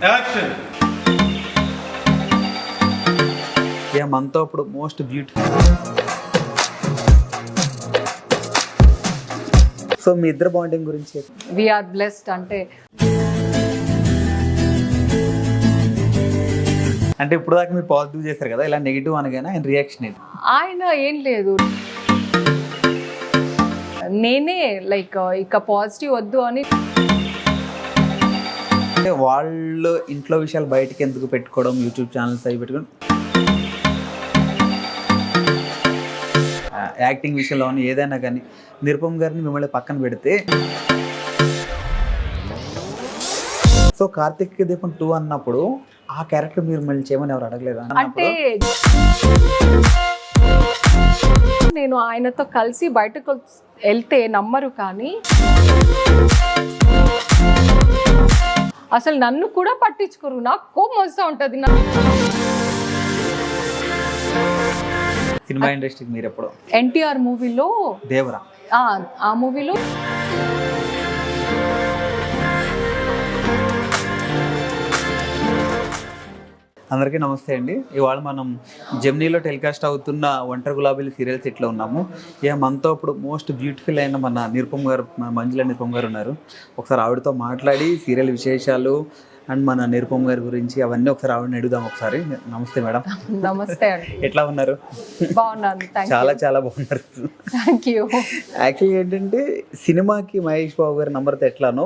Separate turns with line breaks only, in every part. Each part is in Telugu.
యాక్షన్.
మనతో ఇప్పుడు మోస్ట్ బ్యూటిఫుల్. సో మీ ఇద్దరు బాండింగ్ గురించి
వీఆర్ బ్లెస్డ్ అంటే
ఇప్పుడు దాకా మీరు పాజిటివ్ చేశారు కదా, ఇలా నెగిటివ్ అనగానే ఆయన రియాక్షన్ ఏంటి?
ఆయన ఏం లేదు, నేనే లైక్ ఇక పాజిటివ్ వద్దు అని.
అంటే వాళ్ళు ఇంట్లో విషయాలు బయటకి ఎందుకు పెట్టుకోవడం, యూట్యూబ్ ఛానల్స్ అవి పెట్టుకోవడం, యాక్టింగ్ విషయంలో ఏదైనా కానీ నిరుపమ్ గారిని మిమ్మల్ని పక్కన పెడితే, సో కార్తిక్ దీపం 2 అన్నప్పుడు ఆ క్యారెక్టర్ మీరు మళ్ళీ చేయమని ఎవరు అడగలేదా?
అంటే నేను ఆయనతో కలిసి బయటకు వెళ్తే నమ్మరు, కానీ అసలు నన్ను కూడా పట్టించుకోరు. నాకు కోపం వస్తూ ఉంటుంది.
సినిమా ఇండస్ట్రీకి మీరు ఎప్పుడు?
ఎన్టీఆర్ మూవీలో
దేవరా,
ఆ మూవీలో
అందరికీ నమస్తే అండి. ఇవాళ మనం జెమినీలో టెలికాస్ట్ అవుతున్న ఒంటరి గులాబీలు సీరియల్ సెట్లో ఉన్నాము. మనతో ఇప్పుడు మోస్ట్ బ్యూటిఫుల్ అయిన మన నిరుపమ్ గారు, మంజుల నిరుపమ్ గారు ఉన్నారు. ఒకసారి ఆవిడతో మాట్లాడి సీరియల్ విశేషాలు అండ్ మన నిరుపమ్ గారి గురించి అవన్నీ ఒకసారి ఆవిడని అడుగుదాం. ఒకసారి నమస్తే మేడం.
నమస్తే అండి.
ఎట్లా ఉన్నారు?
బాగున్నాను,
చాలా చాలా బాగున్నారు.
Thank you.
యాక్చువల్లీ ఏంటంటే సినిమాకి మహేష్ బాబు గారి నంబర్తో ఎట్లానో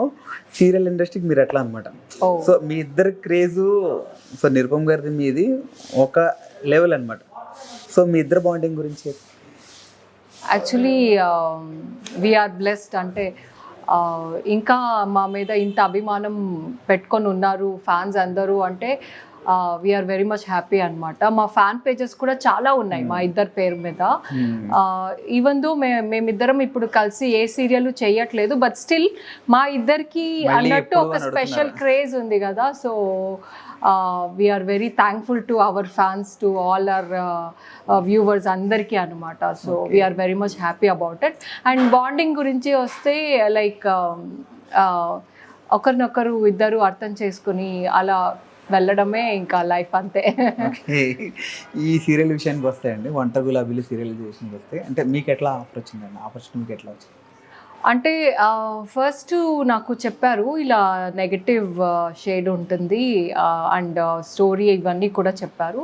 సీరియల్ ఇండస్ట్రీకి మీరు ఎట్లా అనమాట. సో మీ ఇద్దరు క్రేజు, సో నిరుపమ్ గారిది మీది ఒక లెవెల్ అనమాట. సో మీ ఇద్దరు బాండింగ్ గురించి
యాక్చువల్లీ వీఆర్ బ్లెస్డ్ అంటే ఇంకా మా మీద ఇంత అభిమానం పెట్టుకొని ఉన్నారు ఫ్యాన్స్ అందరూ అంటే వీఆర్ వెరీ మచ్ హ్యాపీ అనమాట. మా ఫ్యాన్ పేజెస్ కూడా చాలా ఉన్నాయి మా ఇద్దరు పేరు మీద. ఈవెన్ దో మేమిద్దరం ఇప్పుడు కలిసి ఏ సీరియల్ చేయట్లేదు, బట్ స్టిల్ మా ఇద్దరికి అన్నట్టు ఒక స్పెషల్ క్రేజ్ ఉంది కదా. So we're very thankful to our fans, to all our viewers అందరికీ అనమాట. So we're very much happy about it. And bonding గురించి వస్తే లైక్ ఒకరినొకరు ఇద్దరు అర్థం చేసుకుని అలా వెళ్ళడమే ఇంకా లైఫ్ అంతే.
ఈ సీరియల్ విషయానికి వస్తాయండి, ఒంటరి గులాబీలు సీరియల్ విషయానికి వస్తే అంటే మీకు ఎట్లా ఆఫర్ వచ్చిందండి? ఆపర్చునిటీ మీకు ఎట్లా వచ్చింది?
అంటే ఫస్ట్ నాకు చెప్పారు ఇలా నెగటివ్ షేడ్ ఉంటుంది అండ్ స్టోరీ ఇవన్నీ కూడా చెప్పారు.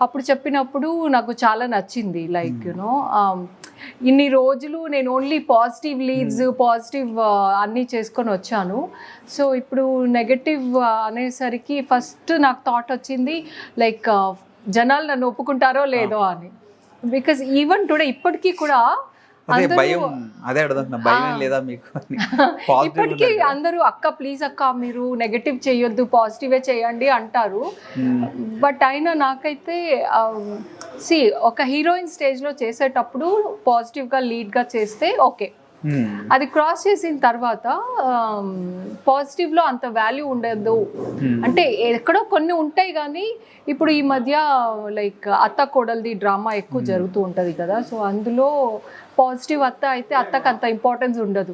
అప్పుడు చెప్పినప్పుడు నాకు చాలా నచ్చింది. లైక్ యూనో ఇన్ని రోజులు నేను ఓన్లీ పాజిటివ్ లీడ్స్, పాజిటివ్ అన్నీ చేసుకొని వచ్చాను. సో ఇప్పుడు నెగటివ్ అనేసరికి ఫస్ట్ నాకు థాట్ వచ్చింది లైక్ జనాలు నన్ను ఒప్పుకుంటారో లేదో అని. బికాజ్ ఈవెన్ టుడే ఇప్పటికీ కూడా ఇప్పటికీ అందరూ అక్క ప్లీజ్ అక్క మీరు నెగటివ్ చేయొద్దు, పాజిటివే చేయండి అంటారు. బట్ అయినా నాకైతే ఒక హీరోయిన్ స్టేజ్లో చేసేటప్పుడు పాజిటివ్గా లీడ్గా చేస్తే ఓకే, అది క్రాస్ చేసిన తర్వాత పాజిటివ్లో అంత వాల్యూ ఉండదు. అంటే ఎక్కడో కొన్ని ఉంటాయి, కానీ ఇప్పుడు ఈ మధ్య లైక్ అత్త కోడలిది డ్రామా ఎక్కువ జరుగుతూ ఉంటుంది కదా. సో అందులో పాజిటివ్ అత్త అయితే అత్తకు అంత ఇంపార్టెన్స్ ఉండదు,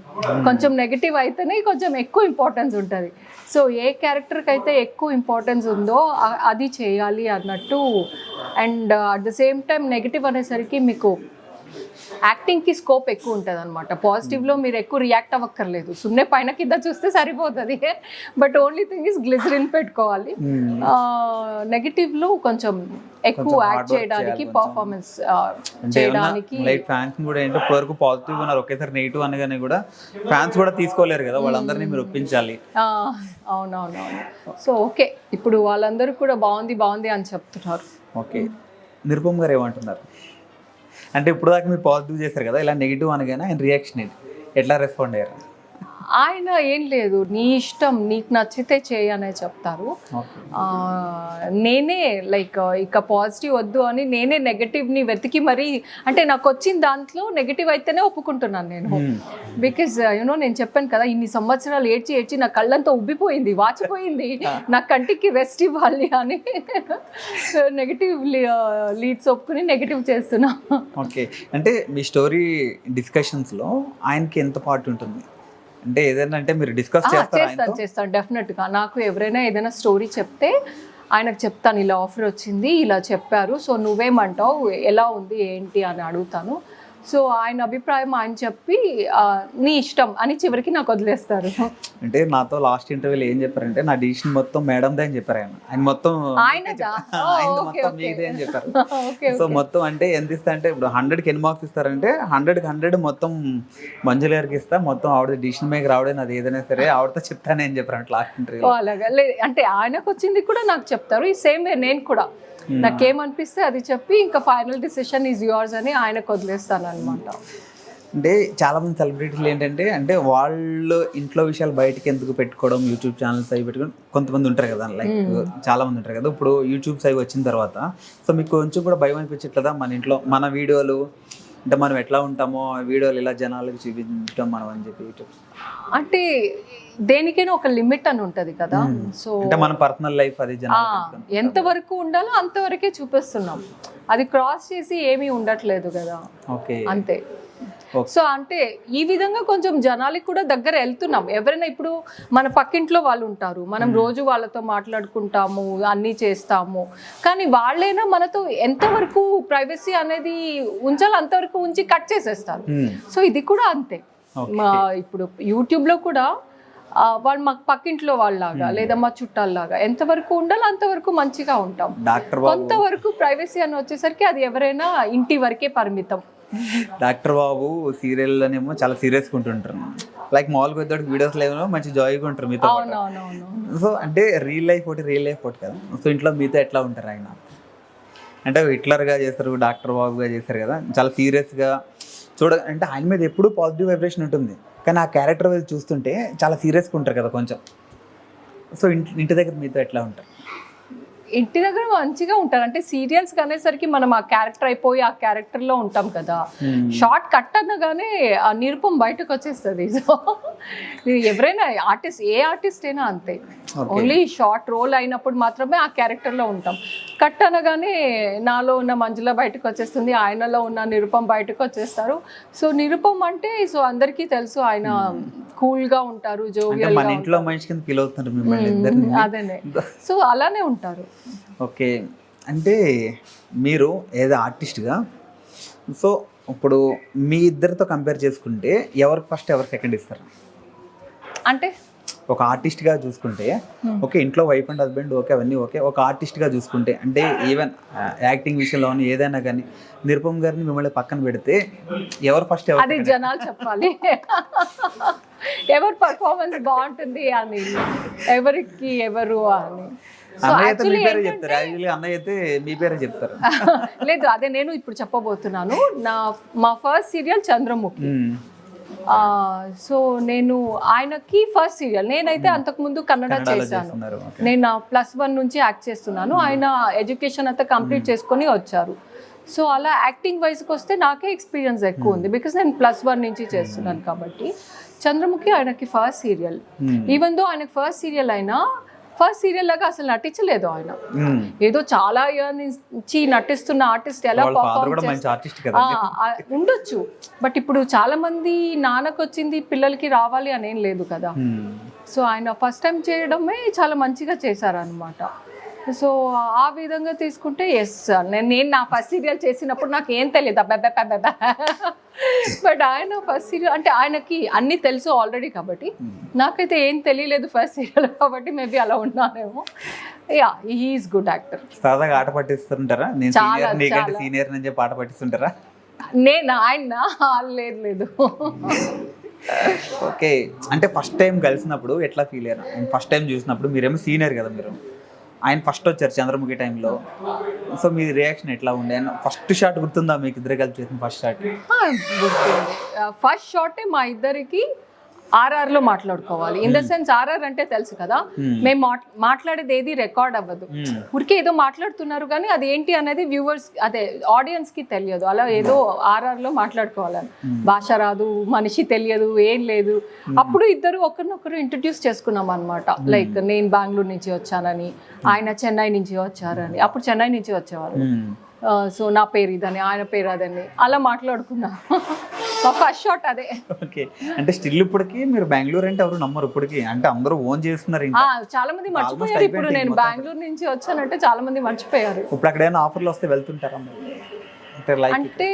కొంచెం నెగిటివ్ అయితేనే కొంచెం ఎక్కువ ఇంపార్టెన్స్ ఉంటుంది. సో ఏ క్యారెక్టర్కి అయితే ఎక్కువ ఇంపార్టెన్స్ ఉందో అది చేయాలి అన్నట్టు. And at the same time negative అనేసరికి మీకు యాక్టింగ్కి స్కోప్ ఎక్కువ ఉంటుంది అనమాట. పాజిటివ్లో మీరు ఎక్కువ రియాక్ట్ అవ్వక్కర్లేదు, సున్నే పైన కింద చూస్తే సరిపోతుంది. But only thing is glycerin పెట్టుకోవాలి. నెగిటివ్లో కొంచెం ఎక్కువ యాక్ట్ చేయడానికి, పర్ఫార్మెన్స్ చేయడానికి.
ఫ్యాన్స్ కూడా ఏంటో వరకు పాజిటివ్ ఉన్నారు, ఒకేసారి నెగిటివ్ అనగానే కూడా ఫ్యాన్స్ కూడా తీసుకోలేరు కదా, వాళ్ళందరినీ మీరు ఒప్పించాలి.
అవునవునవును. సో ఓకే, ఇప్పుడు వాళ్ళందరూ కూడా బాగుంది బాగుంది అని చెప్తున్నారు.
ఓకే, నిరుపమ్ గారు ఏమంటున్నారు? అంటే ఇప్పుడు దాకా మీరు పాజిటివ్ చేశారు కదా, ఇలా నెగిటివ్ అనగానే ఆయన రియాక్షన్ ఏంటి, ఎట్లా రెస్పాండ్ అయ్యారు?
ఆయన ఏం లేదు, నీ ఇష్టం, నీకు నచ్చితే చేయనే చెప్తారు. నేనే లైక్ ఇక పాజిటివ్ వద్దు అని నేనే నెగటివ్ని వెతికి మరీ, అంటే నాకు వచ్చిన దాంట్లో నెగటివ్ అయితేనే ఒప్పుకుంటున్నాను నేను. బికాజ్ యూనో నేను చెప్పాను కదా, ఇన్ని సంవత్సరాలు ఏడ్చి ఏడ్చి నా కళ్ళంతా ఉబ్బిపోయింది, వాచిపోయింది, నా కంటికి రెస్ట్ ఇవ్వాలి అని నెగటివ్ లీడ్స్ ఒప్పుకుని నెగటివ్ చేస్తున్నా.
ఓకే, అంటే మీ స్టోరీ డిస్కషన్స్లో ఆయనకి ఎంత పార్ట్ ఉంటుంది? అంటే ఏదైనా అంటే మీరు డిస్కస్ చేస్తారా ఆయనతో?
చేస్తాను డెఫినెట్గా. నాకు ఎవరైనా ఏదైనా స్టోరీ చెప్తే ఆయనకు చెప్తాను, ఇలా ఆఫర్ వచ్చింది, ఇలా చెప్పారు, సో నువ్వేమంటావు, ఎలా ఉంది ఏంటి అని అడుగుతాను. సో ఆయన అభిప్రాయం ఆయన చెప్పి నీ ఇష్టం అని చివరికి నాకు వదిలేస్తారు.
అంటే నాతో లాస్ట్ ఇంటర్వ్యూలో ఏం చెప్పారంటే నా డిసిషన్ మొత్తం మేడందే అని చెప్పారు. ఆయన మొత్తం
ఆయనదా?
మొత్తం మీదే అని చెప్పారు. సో మొత్తం అంటే ఎంత ఇస్తా అంటే ఇప్పుడు 100కి ఎన్ని మార్క్స్ ఇస్తారంటే 100కి 100 మొత్తం మంజుల గారికి ఇస్తా, మొత్తం ఆవిడ డిసిషన్ మేకర్ ఆవిడే, నాది ఏదైనా సరే ఆవిడతో చెప్తానే అని చెప్పారు లాస్ట్ ఇంటర్వ్యూ.
అలాగా అంటే ఆయనకు వచ్చింది కూడా నాకు చెప్తారు, ఈ సేమ్ వే నేను కూడా నాకేమనిపిస్తే అది చెప్పి ఇంకా ఫైనల్ డిసిషన్ ఈజ్ యువర్స్ అని ఆయనకు వదిలేస్తాను అనమాట.
అంటే చాలా మంది సెలబ్రిటీలు ఏంటంటే అంటే వాళ్ళు ఇంట్లో విషయాలు బయటకి ఎందుకు పెట్టుకోవడం, యూట్యూబ్ ఛానల్స్ అవి పెట్టుకోవడం, కొంతమంది ఉంటారు కదా, లైక్ చాలా మంది ఉంటారు కదా. ఇప్పుడు యూట్యూబ్స్ అవి వచ్చిన తర్వాత సో మీకు కొంచెం కూడా భయం అనిపించట్లేదా, మన ఇంట్లో మన వీడియోలు అంటే మనం ఎట్లా ఉంటామో ఆ వీడియోలు ఇలా జనాలకు చూపించడం మనం అని చెప్పి?
అంటే దేనికైనా ఒక లిమిట్ అని ఉంటది కదా. సో
అంటే మన పర్సనల్ లైఫ్ అది
ఎంత వరకు ఉండాలో అంతవరకే చూపిస్తున్నాం, అది క్రాస్ చేసి ఏమీ ఉండట్లేదు కదా.
ఓకే,
అంతే. సో అంటే ఈ విధంగా కొంచెం జనాలకి కూడా దగ్గర వెళ్తున్నాం. ఎవరైనా ఇప్పుడు మన పక్కింట్లో వాళ్ళు ఉంటారు, మనం రోజు వాళ్ళతో మాట్లాడుకుంటాము, అన్నీ చేస్తాము, కానీ వాళ్ళైనా మనతో ఎంతవరకు ప్రైవసీ అనేది ఉంచాలో అంతవరకు ఉంచి కట్ చేసేస్తారు. సో ఇది కూడా అంతే. ఇప్పుడు యూట్యూబ్లో కూడా వాళ్ళు మా పక్కింట్లో వాళ్ళలాగా లేదా మా చుట్టాల్లాగా ఎంతవరకు ఉండాలో అంతవరకు మంచిగా ఉంటాం. కొంతవరకు ప్రైవసీ అని వచ్చేసరికి అది ఎవరైనా ఇంటి వరకే పరిమితం.
డాక్టర్ బాబు సీరియల్లోనేమో చాలా సీరియస్గా ఉంటుంటారు, లైక్ మామూలుగా పెద్దోడికి వీడియోస్ లేవో మంచి జాయ్గా ఉంటారు మీతో. సో అంటే రియల్ లైఫ్ ఒకటి కదా. సో ఇంట్లో మీతో ఎట్లా ఉంటారు ఆయన? అంటే హిట్లర్గా చేస్తారు, డాక్టర్ బాబుగా చేస్తారు కదా, చాలా సీరియస్గా అంటే ఆయన మీద ఎప్పుడూ పాజిటివ్ వైబ్రేషన్ ఉంటుంది, కానీ ఆ క్యారెక్టర్ వైపు చూస్తుంటే చాలా సీరియస్గా ఉంటారు కదా కొంచెం. సో ఇంటి దగ్గర మీతో ఎట్లా ఉంటారు?
ఇంటి దగ్గర మంచిగా ఉంటారు. అంటే సీరియల్స్ అనేసరికి మనం ఆ క్యారెక్టర్ అయిపోయి ఆ క్యారెక్టర్లో ఉంటాం కదా. షార్ట్ కట్ అనగానే ఆ నిరుపం బయటకు వచ్చేస్తుంది. సో ఎవరైనా ఆర్టిస్ట్, ఏ ఆర్టిస్ట్ అయినా అంతే, ఓన్లీ షార్ట్ రోల్ అయినప్పుడు మాత్రమే ఆ క్యారెక్టర్లో ఉంటాం. కట్ అనగానే నాలో ఉన్న మంజుల బయటకు వచ్చేస్తుంది, ఆయనలో ఉన్న నిరుపం బయటకు వచ్చేస్తారు. సో నిరుపం అంటే సో అందరికీ తెలుసు, ఆయన కూల్గా ఉంటారు, జోవియల్గా ఉంటారు. అదేనే, సో అలానే ఉంటారు.
ఓకే, అంటే మీరు ఏదో ఆర్టిస్ట్గా సో ఇప్పుడు మీ ఇద్దరితో కంపేర్ చేసుకుంటే ఎవరికి ఫస్ట్ ఎవరు సెకండ్ ఇస్తారు?
అంటే
ఒక ఆర్టిస్ట్గా చూసుకుంటే ఓకే, ఇంట్లో వైఫ్ అండ్ హస్బెండ్ ఓకే, అవన్నీ ఓకే. ఒక ఆర్టిస్ట్గా చూసుకుంటే అంటే ఈవెన్ యాక్టింగ్ విషయంలో ఏదైనా కానీ నిరుపమ్ గారిని మిమ్మల్ని పక్కన పెడితే ఎవరు ఫస్ట్?
అది జనాలు చెప్పాలి ఎవరు పర్ఫార్మెన్స్ బాగుంటుంది అని, ఎవరికి ఎవరు అని. లేదు, అదే నేను ఇప్పుడు చెప్పబోతున్నాను. మా ఫస్ట్ సీరియల్ చంద్రముఖి. సో నేను ఆయనకి ఫస్ట్ సీరియల్, నేనైతే అంతకుముందు కన్నడ చేశాను. నేను +1 నుంచి యాక్ట్ చేస్తున్నాను, ఆయన ఎడ్యుకేషన్ అంతా కంప్లీట్ చేసుకొని వచ్చారు. సో అలా యాక్టింగ్ వైజ్కి వస్తే నాకే ఎక్స్పీరియన్స్ ఎక్కువ ఉంది, బికాస్ నేను +1 నుంచి చేస్తున్నాను కాబట్టి. చంద్రముఖి ఆయనకి ఫస్ట్ సీరియల్. ఈవెన్ దో ఆయనకి ఫస్ట్ సీరియల్ అయినా ఫస్ట్ సీరియల్ లాగా అసలు నటించలేదు ఆయన. ఏదో చాలా ఇయర్ నుంచి నటిస్తున్న ఆర్టిస్ట్ ఎలా ఉండొచ్చు, బట్ ఇప్పుడు చాలా మంది నాన్నకు వచ్చింది పిల్లలకి రావాలి అనేం లేదు కదా. సో ఆయన ఫస్ట్ టైం చేయడమే చాలా మంచిగా చేశారనమాట. సో ఆ విధంగా తీసుకుంటే ఎస్, నేను నా ఫస్ట్ సీరియల్ చేసినప్పుడు నాకు ఏం తెలియదు అబ్బాబ్బా, బట్ ఆయన ఫస్ట్ సీరియల్ అంటే ఆయనకి అన్నీ తెలుసు ఆల్రెడీ కాబట్టి, నాకైతే ఏం తెలియలేదు ఫస్ట్ సీరియల్ కాబట్టి మేబీ అలా ఉన్నానేమో. Yeah, he is good actor.
సరదాగా ఆట పట్టిస్తుంటారా? సీనియర్ నుంచి పాట పట్టిస్తుంటారా?
నేను ఆయన లేదు.
ఓకే, అంటే ఫస్ట్ టైం కలిసినప్పుడు ఎట్లా ఫీల్ అయ్యారు? ఫస్ట్ టైం చూసినప్పుడు మీరేమో సీనియర్ కదా, మీరు ఆయన ఫస్ట్ వచ్చారు చంద్రముఖి టైంలో. సో మీ రియాక్షన్ ఎట్లా ఉండే? ఫస్ట్ షాట్ గుర్తుందా మీకు ఇద్దరు కలిసి చేసిన ఫస్ట్ షాట్?
ఫస్ట్ షాటే మా ఇద్దరికి RR లో మాట్లాడుకోవాలి. ఇన్ ద సెన్స్ RR అంటే తెలుసు కదా, మేము మాట్లాడేది ఏది రికార్డ్ అవ్వదు, ఊరికే ఏదో మాట్లాడుతున్నారు కానీ అది ఏంటి అనేది వ్యూవర్స్ అదే ఆడియన్స్ కి తెలియదు. అలా ఏదో RR లో మాట్లాడుకోవాలని, భాష రాదు, మనిషి తెలియదు, ఏం లేదు. అప్పుడు ఇద్దరు ఒకరినొకరు ఇంట్రడ్యూస్ చేసుకున్నాం అనమాట. లైక్ నేను బెంగళూరు నుంచి వచ్చానని, ఆయన చెన్నై నుంచి వచ్చారని. అప్పుడు చెన్నై నుంచి వచ్చేవారు. సో నా పేరు ఇదని, ఆయన పేరు అదని అలా మాట్లాడుకున్నాం. మా ఫస్ట్ షాట్ అదే.
ఓకే, అంటే స్టిల్ ఇప్పటికి మీరు బెంగళూరు అంటే ఎవరు నమ్మరు ఇప్పటికి, అంటే అందరూ ఓన్ చేస్తున్నారు ఇంకా.
చాలా మంది మర్చిపోయారు. ఇప్పుడు నేను బెంగళూరు నుంచి వచ్చానంటే చాలా మంది మర్చిపోయారు.
ఇప్పుడు అక్కడ ఏమైనా ఆఫర్లు వస్తే వెళ్తుంటారా అంటే లైక్?
అంటే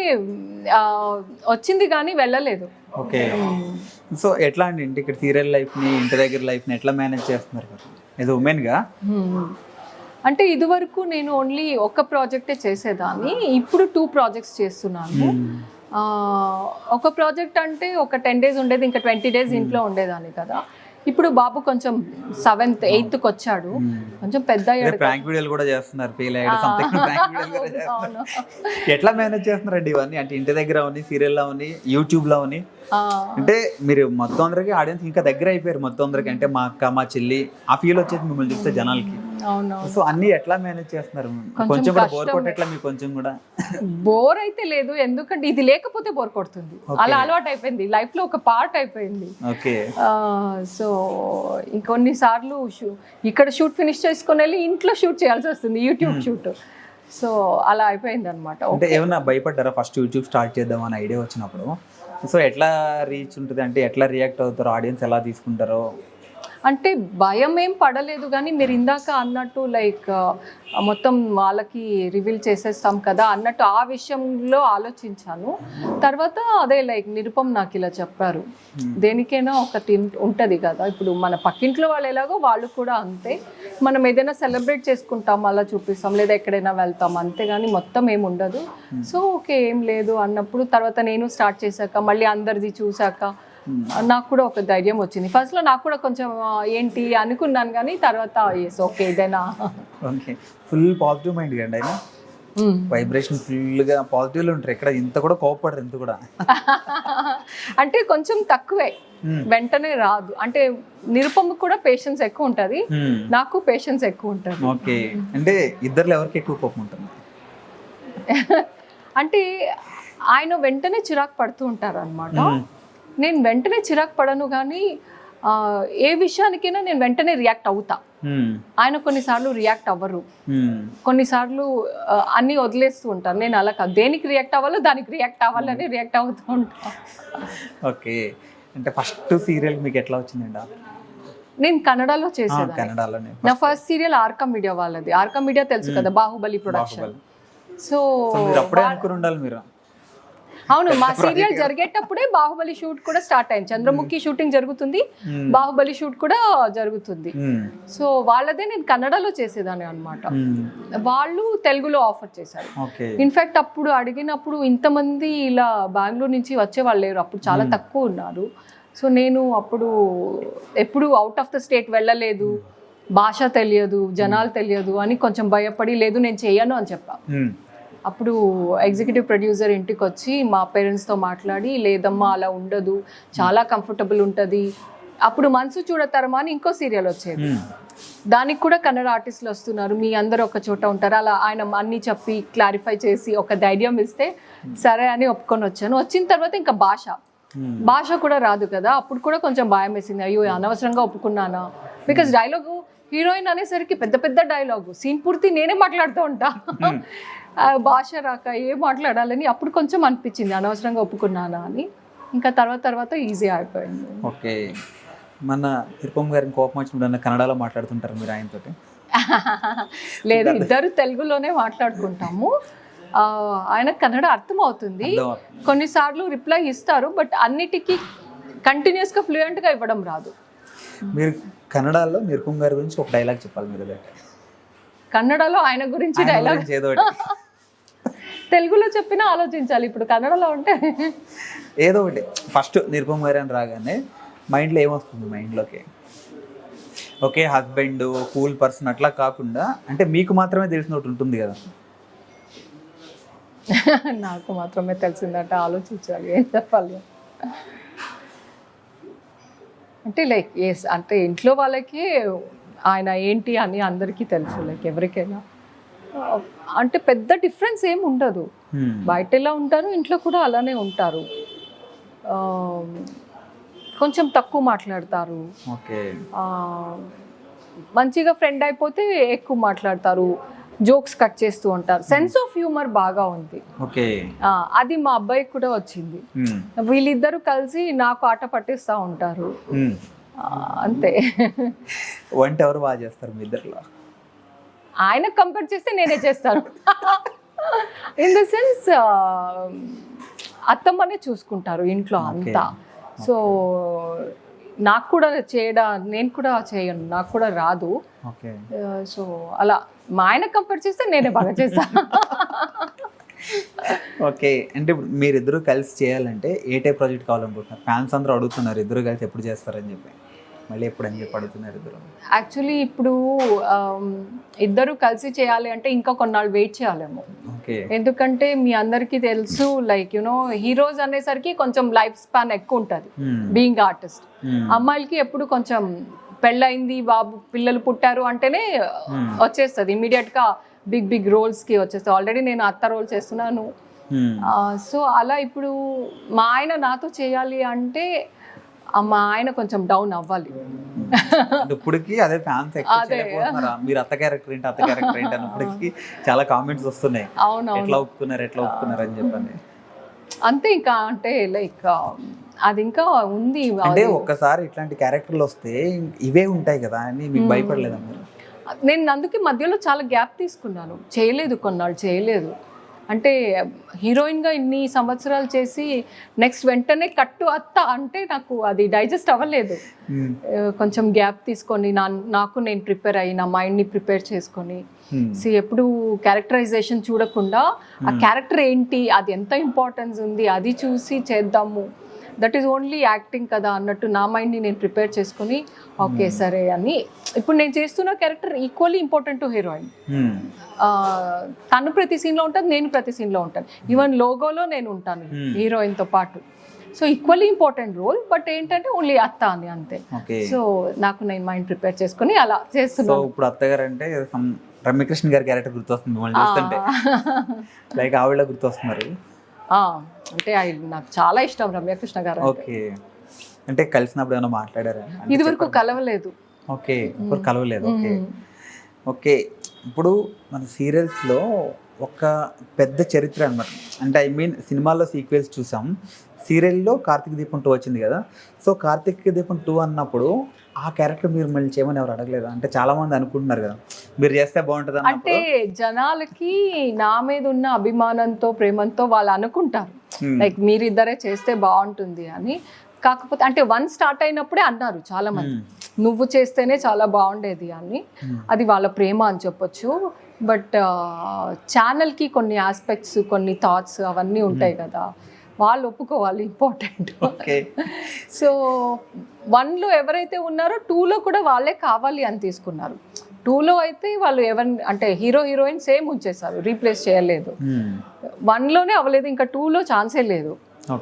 వచ్చింది కానీ వెళ్ళలేదు.
ఓకే, సో ఎట్లా అండి ఇంటి ఇక్కడ సీరియల్ లైఫ్ని ఇంటి దగ్గర లైఫ్ని ఎట్లా మేనేజ్ చేస్తున్నారు కదా ఇది ఉమెన్గా?
అంటే ఇదివరకు నేను ఓన్లీ ఒక ప్రాజెక్టే చేసేదాన్ని, ఇప్పుడు 2 ప్రాజెక్ట్స్ చేస్తున్నాను. ఒక ప్రాజెక్ట్ అంటే ఒక 10 days ఉండేది, ఇంకా 20 days ఇంట్లో ఉండేదాన్ని కదా. ఇప్పుడు బాబు కొంచెం 7th 8th వచ్చాడు, కొంచెం పెద్ద అయ్యాడు.
ప్రాంక్ వీడియోలు కూడా చేస్తున్నారు, ఫీల్ అయ్యాడు సంథింగ్ ప్రాంక్ వీడియోలు కూడా చేస్తున్నారు. ఎట్లా మేనేజ్ చేస్తున్నారండి ఇవన్నీ? అంటే ఇంటి దగ్గర అవని, సీరియల్లో అవని, యూట్యూబ్లో అవని, అంటే మీరు మొత్తం అందరికి ఆడియన్స్ ఇంకా దగ్గర అయిపోయారు మొత్తం అందరికి, అంటే మా అక్క మా చెల్లి ఆ ఫీల్ వచ్చేది మిమ్మల్ని చూస్తే జనాలకి. సో అన్ని ఎట్లా మేనేజ్ చేస్తున్నారు? కొంచెం కూడా బోర్ కొట్టట్లా మీకు? కొంచెం కూడా
బోర్ అయితే లేదు, ఎందుకంటే ఇది లేకపోతే బోర్ కొడుతుంది. అలా అలవాటు అయిపోయింది, లైఫ్ లో ఒక పార్ట్ అయిపోయింది.
ఓకే,
సో ఇంకొన్నిసార్లు ఇక్కడ షూట్ ఫినిష్ చేసుకుని వెళ్ళి ఇంట్లో షూట్ చేయాల్సి వస్తుంది, యూట్యూబ్ షూట్. సో అలా అయిపోయింది అనమాట.
అంటే ఏమన్నా భయపడ్డారా ఫస్ట్ యూట్యూబ్ స్టార్ట్ చేద్దాం అని ఐడియా వచ్చినప్పుడు? సో ఎట్లా రీచ్ ఉంటుంది, అంటే ఎట్లా రియాక్ట్ అవుతారో, ఆడియన్స్ ఎలా తీసుకుంటారో?
అంటే భయం ఏం పడలేదు, కానీ మీరు ఇందాక అన్నట్టు లైక్ మొత్తం వాళ్ళకి రివీల్ చేసేస్తాం కదా అన్నట్టు ఆ విషయంలో ఆలోచించాను. తర్వాత అదే లైక్ నిరుపమ్ నాకు ఇలా చెప్పారు, దేనికైనా ఒక ఉంటుంది కదా. ఇప్పుడు మన పక్కింట్లో వాళ్ళు ఎలాగో వాళ్ళు కూడా అంతే, మనం ఏదైనా సెలబ్రేట్ చేసుకుంటాం అలా చూపిస్తాం, లేదా ఎక్కడైనా వెళ్తాం, అంతేగాని మొత్తం ఏమి ఉండదు. సో ఓకే ఏం లేదు అన్నప్పుడు తర్వాత నేను స్టార్ట్ చేశాక మళ్ళీ అందరిది చూశాక నాకు కూడా ఒక ధైర్యం వచ్చింది. ఫస్ట్లో నాకు కూడా కొంచెం ఏంటి అనుకున్నాను, కానీ తర్వాత ఎస్ ఓకే ఇదేనా.
ఓకే, ఫుల్ పాజిటివ్ మైండ్ కండి ఆయన, వైబ్రేషన్ ఫుల్గా పాజిటివ్లో ఉంటారు, ఇక్కడ ఇంత కూడా కోపపడరు ఇంత కూడా.
అంటే కొంచెం తక్కువే, వెంటనే రాదు. అంటే నిరుపమ్మ కూడా పేషెన్స్ ఎక్కువ ఉంటుంది, నాకు పేషెన్స్ ఎక్కువ ఉంటుంది.
ఓకే, అంటే ఇద్దరు ఎవరికి ఎక్కువ కోపం ఉంటుంది?
అంటే ఆయన వెంటనే చిరాకు పడుతూ ఉంటారు అనమాట, నేను వెంటనే చిరాకు పడను, కానీ ఏ విషయానికైనా నేను వెంటనే రియాక్ట్ అవుతా. ఆయన కొన్నిసార్లు రియాక్ట్ అవ్వరు, కొన్నిసార్లు అన్నీ వదిలేస్తూ ఉంటారు. నేను అలా కాదు, దేనికి రియాక్ట్ అవ్వాలో దానికి రియాక్ట్ అవ్వాలని రియాక్ట్ అవుతూ ఉంటా.
ఓకే, అంటే ఫస్ట్ సీరియల్ మీకు ఎట్లా వచ్చిందండి?
నేను కన్నడలో చేసేది.
కన్నడలోనే
నా ఫస్ట్ సీరియల్ ఆర్కా మీడియా వాళ్ళది. ఆర్కా మీడియా తెలుసు కదా, బాహుబలి ప్రొడక్షన్. సో
అప్పుడే అనుకుని ఉండాలి మీరు.
అవును, మా సీరియల్ జరిగేటప్పుడే బాహుబలి షూట్ కూడా స్టార్ట్ అయింది. చంద్రముఖి షూటింగ్ జరుగుతుంది, బాహుబలి షూట్ కూడా జరుగుతుంది. సో వాళ్ళదే నేను కన్నడలో చేసేదాన్ని అనమాట. వాళ్ళు తెలుగులో ఆఫర్ చేశారు. ఇన్ఫాక్ట్ అప్పుడు అడిగినప్పుడు ఇంతమంది ఇలా బెంగళూరు నుంచి వచ్చే వాళ్ళు లేరు, అప్పుడు చాలా తక్కువ ఉన్నారు. సో నేను అప్పుడు ఎప్పుడు అవుట్ ఆఫ్ ద స్టేట్ వెళ్ళలేదు, భాష తెలియదు, జనాలు తెలియదు అని కొంచెం భయపడి లేదు నేను చేయను అని చెప్పా. అప్పుడు ఎగ్జిక్యూటివ్ ప్రొడ్యూసర్ ఇంటికి వచ్చి మా పేరెంట్స్తో మాట్లాడి, లేదమ్మా అలా ఉండదు, చాలా కంఫర్టబుల్ ఉంటుంది. అప్పుడు మనసు చూడతారమా అని ఇంకో సీరియల్ వచ్చేది, దానికి కూడా కన్నడ ఆర్టిస్టులు వస్తున్నారు, మీ అందరూ ఒక చోట ఉంటారు. అలా ఆయన అన్నీ చెప్పి క్లారిఫై చేసి ఒక ధైర్యం ఇస్తే సరే అని ఒప్పుకొని వచ్చాను. వచ్చిన తర్వాత ఇంకా భాష కూడా రాదు కదా, అప్పుడు కూడా కొంచెం భయం వేసింది, అయ్యో అనవసరంగా ఒప్పుకున్నానా. బికాజ్ డైలాగు హీరోయిన్ అనేసరికి పెద్ద పెద్ద డైలాగు, సీన్ పూర్తి నేనే మాట్లాడుతూ ఉంటా, భాష రాక ఏం మాట్లాడాలని అప్పుడు కొంచెం అనిపించింది అనవసరంగా ఒప్పుకున్నానా అని. ఇంకా తర్వాత ఈజీ అయిపోయింది.
ఓకే, మన నిరుపమ్ గారిని కోపం వచ్చినప్పుడు కన్నడలో మాట్లాడుతుంటారు మీరు ఆయనతో?
లేదు, ఇద్దరు తెలుగులోనే మాట్లాడుకుంటాము. ఆయన కన్నడ అర్థం అవుతుంది, కొన్నిసార్లు రిప్లై ఇస్తారు, బట్ అన్నిటికీ కంటిన్యూస్గా ఫ్లూయెంట్గా ఇవ్వడం రాదు.
మీరు కన్నడలో నిరుపమ్ గారి గురించి ఒక డైలాగ్ చెప్పాలి మీరు.
కన్నడలో ఆయన గురించి డైలాగ్ తెలుగులో చెప్పినా ఆలోచించాలి, ఇప్పుడు కన్నడలో ఉంటే
ఏదో ఒకటి. ఫస్ట్ నిరుపమ్ గారు అని రాగానే మైండ్లో ఏమొస్తుంది? మైండ్లోకి ఓకే హస్బెండ్, కూల్ పర్సన్ అట్లా కాకుండా, అంటే మీకు మాత్రమే తెలిసినట్టు ఉంటుంది కదా.
నాకు మాత్రమే తెలిసిందట, ఆలోచించాలి ఏం చెప్పాలి. అంటే లైక్ ఎస్, అంటే ఇంట్లో వాళ్ళకి ఆయన ఏంటి అని అందరికీ తెలుసు, లైక్ ఎవరికైనా. అంటే పెద్ద డిఫరెన్స్ ఏమి ఉండదు, బయట ఎలా ఉంటారు ఇంట్లో కూడా అలానే ఉంటారు. కొంచెం తక్కువ మాట్లాడతారు, మంచిగా ఫ్రెండ్ అయిపోతే ఎక్కువ మాట్లాడతారు. జోక్స్ కట్ చేస్తూ ఉంటారు. సెన్స్ ఆఫ్ హ్యూమర్ బాగా ఉంది.
ఓకే.
అది మా అబ్బాయికి కూడా వచ్చింది. వీళ్ళిద్దరూ కలిసి నాకు ఆట పట్టిస్తూ ఉంటారు. అంతే.
వంట ఎవరు బాగా చేస్తారు మీ ఇద్దరిలో?
ఆయన కంపేర్ చేస్తే నేనే చేస్తాను. ఇన్ ద సెన్స్ అత్తమ్మనే చూసుకుంటారు ఇంట్లో అంతా. సో నాకు కూడా నేను కూడా చేయను, నాకు కూడా రాదు. సో అలా మా ఆయన కంపేర్ చేస్తే నేనే బాగా చేస్తాను.
ఓకే. అంటే ఇప్పుడు మీరిద్దరూ కలిసి చేయాలంటే ఏ టైప్ ప్రాజెక్ట్ కావాలనుకుంటున్నారు? ఫ్యాన్స్ అందరూ అడుగుతున్నారు ఇద్దరు కలిసి ఎప్పుడు చేస్తారని చెప్పి, మళ్ళీ ఎప్పుడు అని చెప్పి అడుగుతున్నారు ఇద్దరు.
యాక్చువల్లీ ఇప్పుడు ఇద్దరు కలిసి చేయాలి అంటే ఇంకా కొన్నాళ్ళు వెయిట్ చేయాలేమో. ఎందుకంటే మీ అందరికీ తెలుసు, లైక్ యునో హీరోస్ అనేసరికి కొంచెం లైఫ్ స్పాన్ ఎక్కువ ఉంటుంది బీయింగ్ ఆర్టిస్ట్. అమ్మాయిలకి ఎప్పుడు కొంచెం పెళ్ళయింది, బాబు పిల్లలు పుట్టారు అంటేనే వచ్చేస్తుంది ఇమీడియట్ గా బిగ్ బిగ్ రోల్స్ కి వచ్చేస్తుంది. ఆల్రెడీ నేను అత్త రోల్ చేస్తున్నాను. సో అలా ఇప్పుడు మా ఆయన నాతో చేయాలి అంటే మా ఆయన కొంచెం డౌన్ అవ్వాలి.
ఇప్పటికి అదే ఫ్యాన్స్ మీరు అత్త క్యారెక్టర్ ఏంటి అన్నప్పటికీ చాలా కామెంట్స్ వస్తున్నాయి. ఎట్లా ఒప్పుకున్నారు అని చెప్పండి.
అంతే ఇంకా అంటే లైక్ అది ఇంకా ఉంది.
అంటే ఒక్కసారి ఇట్లాంటి క్యారెక్టర్లు వస్తే ఇవే ఉంటాయి కదా అని మీకు భయపడలేదా మీరు?
నేను అందుకే మధ్యలో చాలా గ్యాప్ తీసుకున్నాను, చేయలేదు, కొన్నాళ్ళు చేయలేదు. అంటే హీరోయిన్గా ఇన్ని సంవత్సరాలు చేసి నెక్స్ట్ వెంటనే కట్టు అత్త అంటే నాకు అది డైజెస్ట్ అవ్వలేదు. కొంచెం గ్యాప్ తీసుకొని నాకు నేను ప్రిపేర్ అయ్యి నా మైండ్ని ప్రిపేర్ చేసుకొని ఎప్పుడు క్యారెక్టరైజేషన్ చూడకుండా ఆ క్యారెక్టర్ ఏంటి, అది ఎంత ఇంపార్టెన్స్ ఉంది అది చూసి చేద్దాము, దట్ ఈస్ ఓన్లీ యాక్టింగ్ కదా అన్నట్టు నా మైండ్ని నేను ప్రిపేర్ చేసుకుని ఓకే సరే అని. ఇప్పుడు నేను చేస్తున్న character equally important to heroine. తను ప్రతి సీన్లో ఉంటుంది, నేను ప్రతి సీన్లో ఉంటాను. ఈవెన్ లోగోలో నేను ఉంటాను హీరోయిన్తో పాటు. So equally important role, but ఏంటంటే ఓన్లీ అత్త అని అంతే. సో నాకు నేను మైండ్ ప్రిపేర్ చేసుకుని అలా చేస్తున్నాను.
ఇప్పుడు అత్తగారు అంటే రమ్యకృష్ణ గారి క్యారెక్టర్ గుర్తొస్తుంది మిమ్మల్ని చూస్తుంటే, లైక్ ఆవిడ గుర్తొస్తున్నారు.
అంటే నాకు చాలా ఇష్టం రమ్యకృష్ణ గారు.
ఓకే. అంటే కలిసినప్పుడు ఏమైనా మాట్లాడారా?
ఇది వరకు కలవలేదు.
ఓకే, ఇప్పుడు కలవలేదు. Okay okay. ఇప్పుడు మన సీరియల్స్లో ఒక పెద్ద చరిత్ర అనమాట. అంటే ఐ మీన్ సినిమాల్లో సీక్వెల్స్ చూసాం, సీరియల్లో కార్తీక దీపం 2 వచ్చింది కదా. సో కార్తీక దీపం 2 అన్నప్పుడు ఆ క్యారెక్టర్ మీరు మళ్ళీ చేయమని ఎవరు అడగలేదా? అంటే చాలా మంది అనుకుంటున్నారు కదా మీరు చేస్తే బాగుంటుంది
అంటే జనాలకి నా మీద ఉన్న అభిమానంతో ప్రేమంతో వాళ్ళు అనుకుంటారు లైక్ మీరిద్దరే చేస్తే బాగుంటుంది అని. కాకపోతే అంటే 1 స్టార్ట్ అయినప్పుడే అన్నారు చాలా మంది నువ్వు చేస్తేనే చాలా బాగుండేది అని. అది వాళ్ళ ప్రేమ అని చెప్పొచ్చు. బట్ ఛానల్కి కొన్ని ఆస్పెక్ట్స్, కొన్ని థాట్స్ అవన్నీ ఉంటాయి కదా, వాళ్ళు ఒప్పుకోవాలి, ఇంపార్టెంట్. సో 1లో ఎవరైతే ఉన్నారో 2లో కూడా వాళ్ళే కావాలి అని తీసుకున్నారు. 2లో అయితే వాళ్ళు అంటే హీరో హీరోయిన్ సేమ్ ఉంచేసారు, రీప్లేస్ చేయలేదు. 1లోనే అవ్వలేదు, ఇంకా 2లో ఛాన్సే లేదు.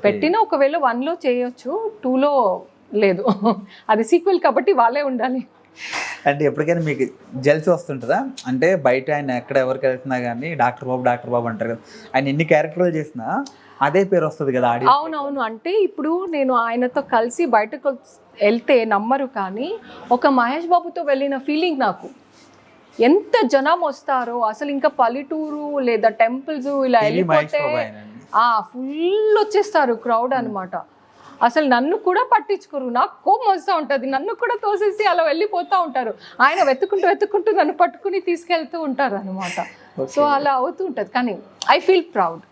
పెట్టినా ఒకవేళ 1లో చేయొచ్చు, 2లో లేదు. అది సీక్వెల్ కాబట్టి వాళ్ళే ఉండాలి.
అంటే ఎప్పటికైనా మీకు జెల్సీ వస్తుంటుందా? అంటే బయట ఆయన ఎక్కడ ఎవరికి వెళ్తున్నా కానీ డాక్టర్ బాబు అంటారు కదా, ఆయన ఎన్ని క్యారెక్టర్లు చేసినా అదే పేరు వస్తుంది కదా.
అవునవును. అంటే ఇప్పుడు నేను ఆయనతో కలిసి బయటకు వెళ్తే నమ్మరు, కానీ ఒక మహేష్ బాబుతో వెళ్ళిన ఫీలింగ్ నాకు. ఎంత జనం వస్తారో అసలు, ఇంకా పల్లెటూరు లేదా టెంపుల్స్ ఇలా వెళ్ళిపోతే ఫుల్ వచ్చేస్తారు క్రౌడ్ అనమాట. అసలు నన్ను కూడా పట్టించుకోరు, నాకు కోపం వస్తూ ఉంటుంది, నన్ను కూడా తోసేసి అలా వెళ్ళిపోతూ ఉంటారు. ఆయన వెతుకుంటూ నన్ను పట్టుకుని తీసుకెళ్తూ ఉంటారు అనమాట. సో అలా అవుతూ ఉంటుంది, కానీ ఐ ఫీల్ ప్రౌడ్.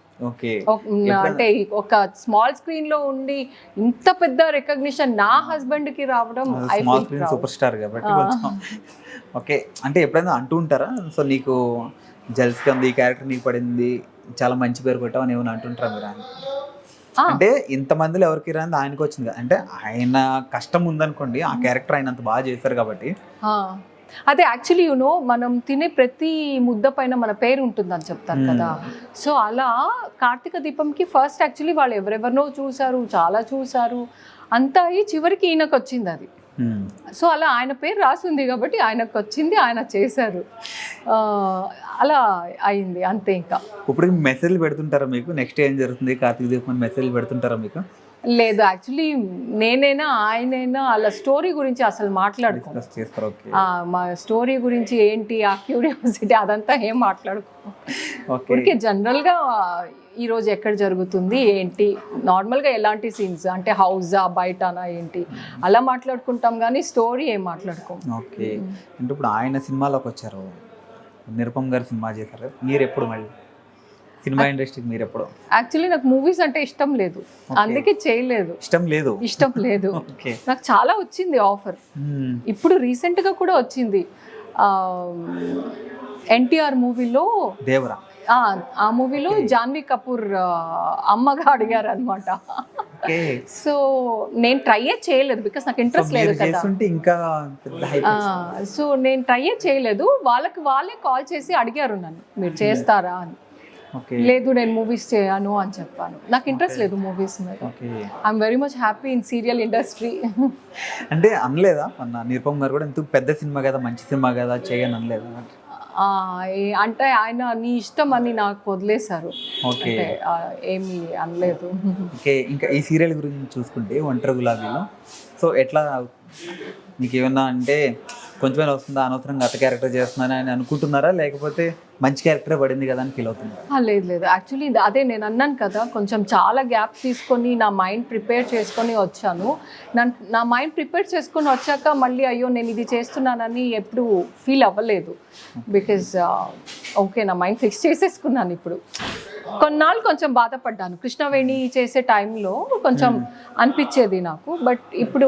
అంటే ఒక స్మాల్ స్క్రీన్ లో ఉండి ఇంత పెద్ద రికగ్నిషన్ నా హస్బెండ్ కి రావడం, I feel proud.
Super star కాబట్టి. ఓకే. అంటే ఎప్పుడైనా అంటూ ఉంటారా, సో నీకు జెల్సీ ఉంది, ఈ క్యారెక్టర్ నీకు పడింది, చాలా మంచి పేరు కొట్టావు అని ఏమైనా అంటుంటారా మీరు? అంటే ఇంతమందిలో ఎవరికి రాంది ఆయనకు వచ్చింది కదా, అంటే ఆయన కష్టం ఉందనుకోండి, ఆ క్యారెక్టర్ ఆయన అంత బాగా చేశారు కాబట్టి.
అదే యాక్చువల్లీ యూనో మనం తినే ప్రతి ముద్ద పైన మన పేరు ఉంటుందని చెప్తారు కదా. సో అలా కార్తీక దీపంకి ఫస్ట్ యాక్చువల్లీ వాళ్ళు ఎవరెవరినో చూశారు, చాలా చూశారు, అంతా అయ్యి చివరికి ఈయనకు వచ్చింది అది. సో అలా ఆయన పేరు రాసింది కాబట్టి ఆయనకు వచ్చింది, ఆయన చేశారు, అలా అయింది అంతే. ఇంకా
ఇప్పుడు మెసేజ్లు పెడుతుంటారా మీకు, నెక్స్ట్ ఏం జరుగుతుంది కార్తీక దీపం మెసేజ్లు పెడుతుంటారా మీకు?
లేదు యాక్చువల్లీ నేనైనా ఆయనైనా అలా స్టోరీ గురించి అసలు మాట్లాడుకో,
డిస్కస్ చేస్తారు. ఓకే
మా స్టోరీ గురించి ఏంటి ఆ క్యూరియాసిటీ అదంతా ఏం మాట్లాడుకో.
ఓకే
ఊరికే జనరల్గా ఈరోజు ఎక్కడ జరుగుతుంది ఏంటి, నార్మల్గా ఎలాంటి సీన్స్ అంటే హౌజా బయటనా ఏంటి అలా మాట్లాడుకుంటాం కానీ స్టోరీ ఏం మాట్లాడుకోం.
ఓకే అంటే ఇప్పుడు ఆయన సినిమాలోకి వచ్చారు, నిరుపమ్ గారు సినిమా చేశారు, మీరు ఎప్పుడు మళ్ళీ సినిమా ఇండస్ట్రీకి మీరు ఎప్పుడు?
యాక్చువల్లీ నాకు మూవీస్ అంటే ఇష్టం లేదు, అందుకే చేయలేదు.
ఇష్టం లేదు?
ఇష్టం లేదు.
ఓకే
నాకు చాలా వచ్చింది ఆఫర్, ఇప్పుడు రీసెంట్గా కూడా వచ్చింది ఎన్టీఆర్ మూవీలో
దేవరా.
ఆ మూవీలో జాన్వీ కపూర్ అమ్మగా అడిగారు అనమాట. సో నేను ట్రైయే చేయలేదు బికాస్ నాకు ఇంట్రెస్ట్ లేదు కదా.
ఇంకా
సో నేను ట్రైయే చేయలేదు, వాళ్ళే కాల్ చేసి అడిగారు నన్ను మీరు చేస్తారా అని. లేదు నేను మూవీస్ చేయను అని చెప్పాను, నాకు ఇంట్రెస్ట్ లేదు మూవీస్ మీద. I'm very much happy in serial industry.
అంటే అనలేదా అన్న నిరుపమ్ గారు కూడా ఎందుకు పెద్ద సినిమా కదా మంచి సినిమా కదా చేయని అనలేదా?
అంటే ఆయన నీ ఇష్టం అని నాకు వదిలేశారు, ఏమీ అనలేదు.
ఓకే ఇంకా ఈ సీరియల్ గురించి చూసుకుంటే ఒంటరి గులాబీలో సో ఎట్లా మీకు ఏమన్నా అంటే కొంచెమైనా వస్తుందా, అనవసరంగా అత్త క్యారెక్టర్ చేస్తున్నాను అని అనుకుంటున్నారా, లేకపోతే మంచి క్యారెక్టర్ పడింది కదా అని ఫీల్ అవుతున్నారు?
లేదు యాక్చువల్లీ అదే నేను అన్నాను కదా, కొంచెం చాలా గ్యాప్ తీసుకొని నా మైండ్ ప్రిపేర్ చేసుకొని వచ్చాను. నా మైండ్ ప్రిపేర్ చేసుకొని వచ్చాక మళ్ళీ అయ్యో నేను ఇది చేస్తున్నానని ఎప్పుడు ఫీల్ అవ్వలేదు. బికాజ్ ఓకే నా మైండ్ ఫిక్స్ చేసేసుకున్నాను. ఇప్పుడు కొన్నాళ్ళు కొంచెం బాధపడ్డాను, కృష్ణవేణి చేసే టైంలో కొంచెం అనిపించేది నాకు, బట్ ఇప్పుడు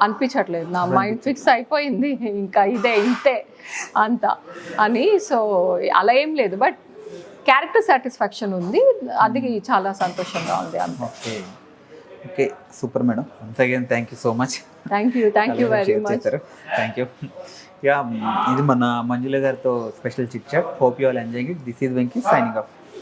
అనిపించట్లేదు. నా మైండ్ ఫిక్స్ అయిపోయింది, ఇంకా ఇంతే అంత అని. సో అలా ఏం లేదు, బట్ క్యారెక్టర్ సాటిస్ఫాక్షన్ ఉంది, అది చాలా సంతోషంగా ఉంది అంతే.
Okay okay super madam, once again thank you so much.
Thank you very much.
Thank you. ఇది మన మంజుల గారితో special chit chat. Hope you all enjoying it. This is Venky signing of.